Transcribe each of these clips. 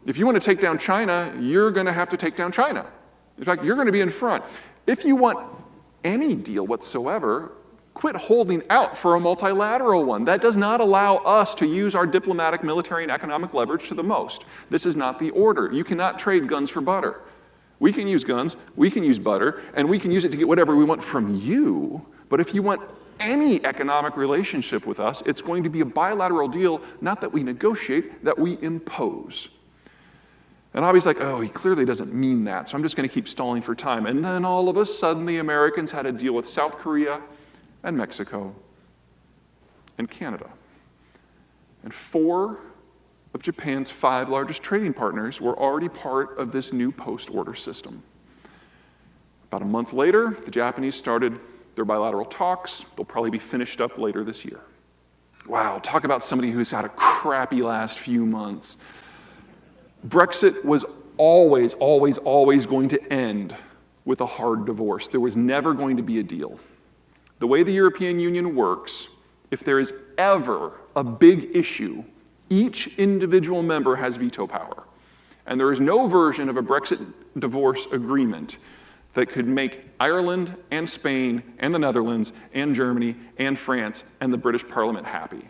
If you want to take down China, you're going to have to take down China. In fact, you're going to be in front. If you want any deal whatsoever, quit holding out for a multilateral one. That does not allow us to use our diplomatic, military, and economic leverage to the most. This is not the order. You cannot trade guns for butter. We can use guns, we can use butter, and we can use it to get whatever we want from you. But if you want any economic relationship with us, it's going to be a bilateral deal, not that we negotiate, that we impose. And Bobby's like, oh, he clearly doesn't mean that, so I'm just going to keep stalling for time. And then all of a sudden, the Americans had to deal with South Korea and Mexico and Canada. And 4 of Japan's 5 largest trading partners were already part of this new post-order system. About a month later, the Japanese started their bilateral talks. They'll probably be finished up later this year. Wow, talk about somebody who's had a crappy last few months. Brexit was always going to end with a hard divorce. There was never going to be a deal. The way the European Union works, if there is ever a big issue, each individual member has veto power. And there is no version of a Brexit divorce agreement that could make Ireland and Spain and the Netherlands and Germany and France and the British Parliament happy.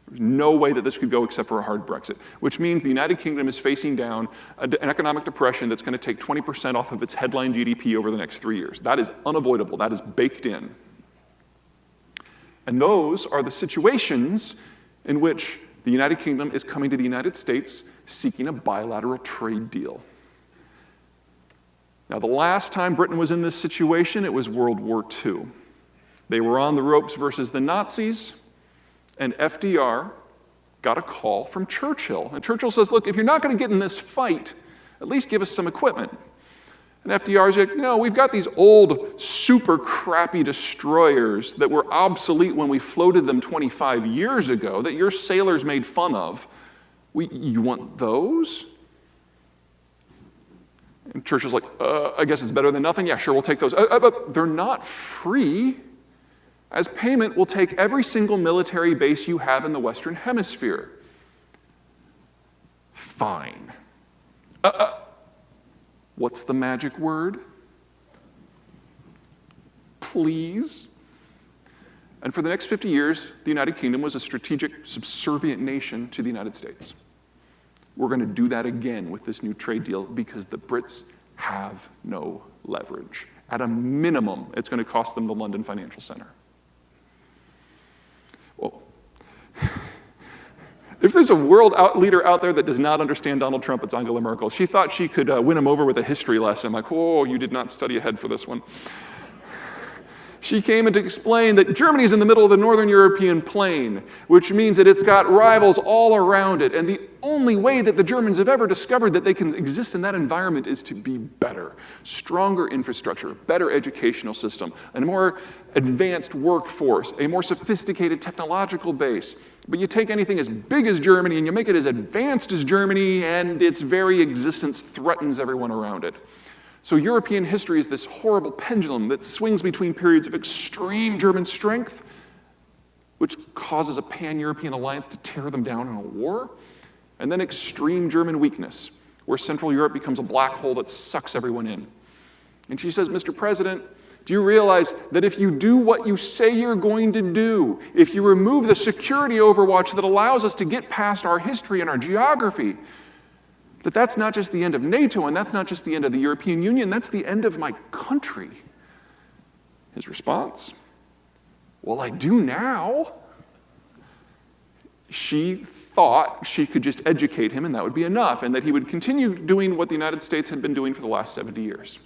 There's no way that this could go except for a hard Brexit, which means the United Kingdom is facing down an economic depression that's going to take 20% off of its headline GDP over the next 3 years. That is unavoidable. That is baked in. And those are the situations in which the United Kingdom is coming to the United States seeking a bilateral trade deal. Now, the last time Britain was in this situation, it was World War II. They were on the ropes versus the Nazis, and FDR got a call from Churchill. And Churchill says, look, if you're not going to get in this fight, at least give us some equipment. And FDR's like, we've got these old, super crappy destroyers that were obsolete when we floated them 25 years ago, that your sailors made fun of. You want those? And Churchill's like, I guess it's better than nothing. Yeah, sure, we'll take those. But they're not free. As payment, we'll take every single military base you have in the Western Hemisphere. Fine. What's the magic word? Please. And for the next 50 years, the United Kingdom was a strategic, subservient nation to the United States. We're going to do that again with this new trade deal because the Brits have no leverage. At a minimum, it's going to cost them the London Financial Center. Well, if there's a world leader out there that does not understand Donald Trump, it's Angela Merkel. She thought she could win him over with a history lesson. Like, oh, you did not study ahead for this one. She came in to explain that Germany is in the middle of the Northern European plain, which means that it's got rivals all around it. And the only way that the Germans have ever discovered that they can exist in that environment is to be better. Stronger infrastructure, better educational system, a more advanced workforce, a more sophisticated technological base. But you take anything as big as Germany and you make it as advanced as Germany, and its very existence threatens everyone around it. So European history is this horrible pendulum that swings between periods of extreme German strength, which causes a pan-European alliance to tear them down in a war, and then extreme German weakness, where Central Europe becomes a black hole that sucks everyone in. And she says, Mr. President, do you realize that if you do what you say you're going to do, if you remove the security overwatch that allows us to get past our history and our geography, that's not just the end of NATO, and that's not just the end of the European Union, that's the end of my country. His response, well, I do now. She thought she could just educate him and that would be enough, and that he would continue doing what the United States had been doing for the last 70 years.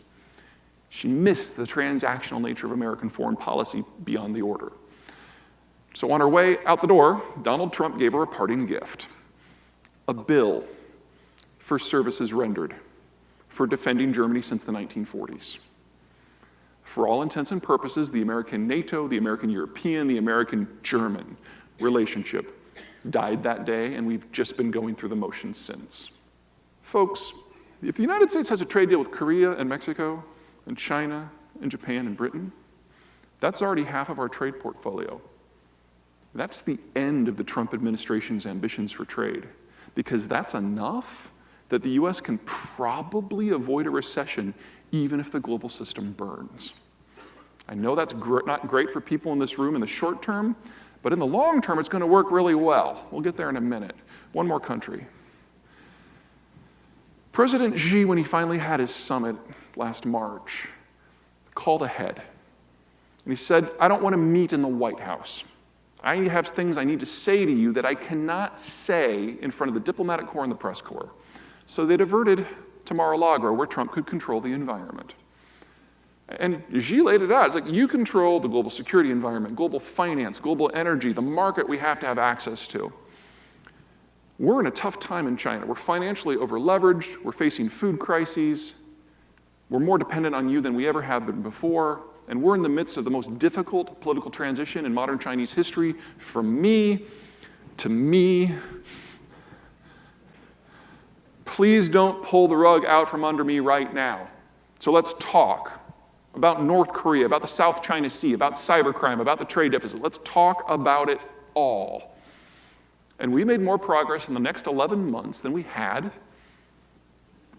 She missed the transactional nature of American foreign policy beyond the order. So on her way out the door, Donald Trump gave her a parting gift, a bill for services rendered for defending Germany since the 1940s. For all intents and purposes, the American NATO, the American European, the American German relationship died that day, and we've just been going through the motions since. Folks, if the United States has a trade deal with Korea and Mexico and China and Japan and Britain, that's already half of our trade portfolio. That's the end of the Trump administration's ambitions for trade. because that's enough that the US can probably avoid a recession even if the global system burns. I know that's not great for people in this room in the short term, but in the long term, it's going to work really well. We'll get there in a minute. One more country. President Xi, when he finally had his summit last March, called ahead. And he said, I don't want to meet in the White House. I have things I need to say to you that I cannot say in front of the diplomatic corps and the press corps. So they diverted to Mar-a-Lago, where Trump could control the environment. And Xi laid it out. It's like, you control the global security environment, global finance, global energy, the market we have to have access to. We're in a tough time in China. We're financially over-leveraged. We're facing food crises. We're more dependent on you than we ever have been before. And we're in the midst of the most difficult political transition in modern Chinese history, from me to me. Please don't pull the rug out from under me right now. So let's talk about North Korea, about the South China Sea, about cybercrime, about the trade deficit. Let's talk about it all. And we made more progress in the next 11 months than we had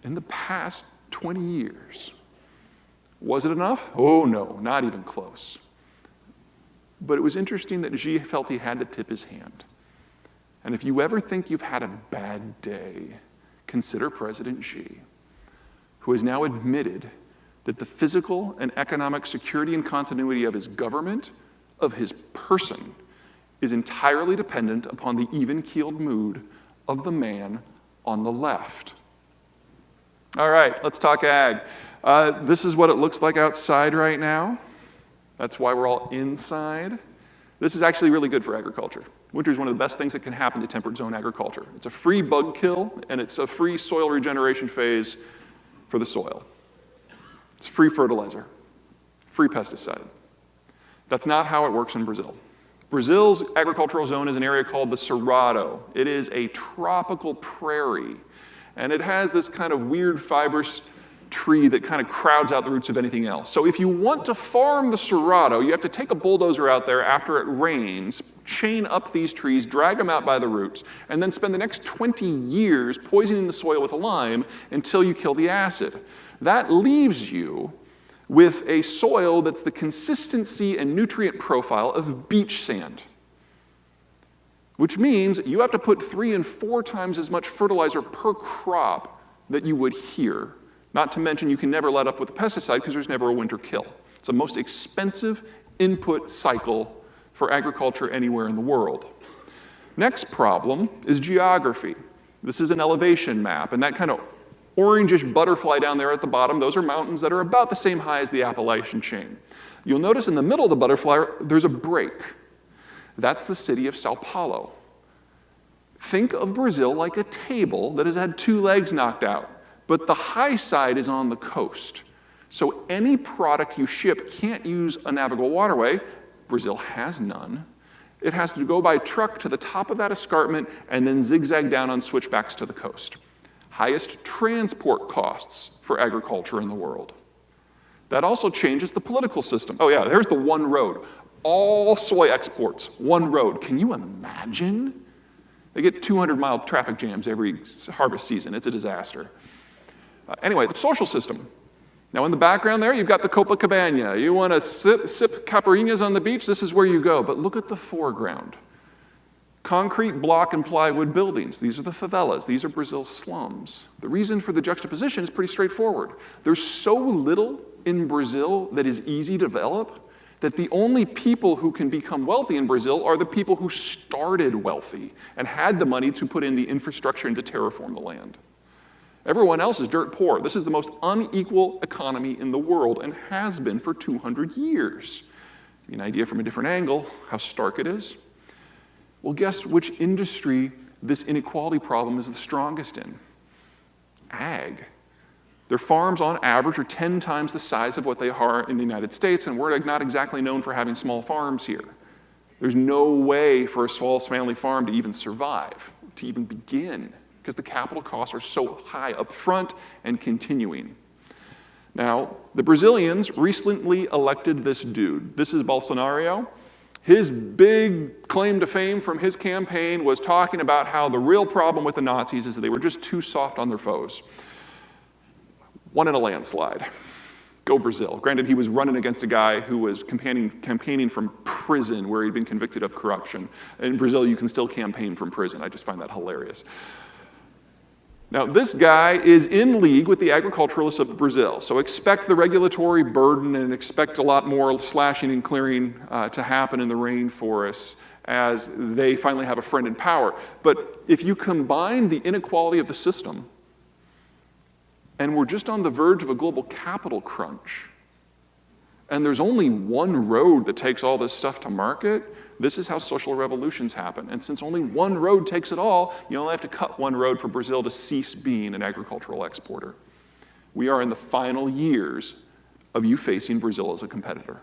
in the past 20 years. Was it enough? Oh no, not even close. But it was interesting that Xi felt he had to tip his hand. And if you ever think you've had a bad day, consider President Xi, who has now admitted that the physical and economic security and continuity of his government, of his person, is entirely dependent upon the even-keeled mood of the man on the left. All right, let's talk ag. This is what it looks like outside right now. That's why we're all inside. This is actually really good for agriculture. Winter is one of the best things that can happen to temperate zone agriculture. It's a free bug kill, and it's a free soil regeneration phase for the soil. It's free fertilizer, free pesticide. That's not how it works in Brazil. Brazil's agricultural zone is an area called the Cerrado. It is a tropical prairie, and it has this kind of weird fibrous tree that kind of crowds out the roots of anything else. So if you want to farm the Cerrado, you have to take a bulldozer out there after it rains, chain up these trees, drag them out by the roots, and then spend the next 20 years poisoning the soil with lime until you kill the acid. That leaves you with a soil that's the consistency and nutrient profile of beach sand, which means you have to put 3 and 4 times as much fertilizer per crop that you would here. Not to mention you can never let up with the pesticide because there's never a winter kill. It's the most expensive input cycle for agriculture anywhere in the world. Next problem is geography. This is an elevation map, and that kind of orangish butterfly down there at the bottom, those are mountains that are about the same high as the Appalachian chain. You'll notice in the middle of the butterfly, there's a break. That's the city of Sao Paulo. Think of Brazil like a table that has had 2 legs knocked out, but the high side is on the coast. So any product you ship can't use a navigable waterway. Brazil has none. It has to go by truck to the top of that escarpment and then zigzag down on switchbacks to the coast. Highest transport costs for agriculture in the world. That also changes the political system. Oh yeah, there's the one road. All soy exports, one road. Can you imagine? They get 200-mile traffic jams every harvest season. It's a disaster. Anyway, the social system. Now in the background there, you've got the Copacabana. You want to sip caipirinhas on the beach, this is where you go. But look at the foreground. Concrete block and plywood buildings. These are the favelas. These are Brazil's slums. The reason for the juxtaposition is pretty straightforward. There's so little in Brazil that is easy to develop that the only people who can become wealthy in Brazil are the people who started wealthy and had the money to put in the infrastructure and to terraform the land. Everyone else is dirt poor. This is the most unequal economy in the world and has been for 200 years. An idea from a different angle, how stark it is. Well, guess which industry this inequality problem is the strongest in? Ag. Their farms, on average, are 10 times the size of what they are in the United States, and we're not exactly known for having small farms here. There's no way for a small family farm to even survive, to even begin, because the capital costs are so high up front and continuing. Now, the Brazilians recently elected this dude. This is Bolsonaro. His big claim to fame from his campaign was talking about how the real problem with the Nazis is that they were just too soft on their foes. Won in a landslide. Go Brazil. Granted, he was running against a guy who was campaigning from prison where he'd been convicted of corruption. In Brazil, you can still campaign from prison. I just find that hilarious. Now, this guy is in league with the agriculturalists of Brazil, so expect the regulatory burden and expect a lot more slashing and clearing to happen in the rainforests as they finally have a friend in power. But if you combine the inequality of the system, and we're just on the verge of a global capital crunch, and there's only one road that takes all this stuff to market, this is how social revolutions happen. And since only one road takes it all, you only have to cut one road for Brazil to cease being an agricultural exporter. We are in the final years of you facing Brazil as a competitor.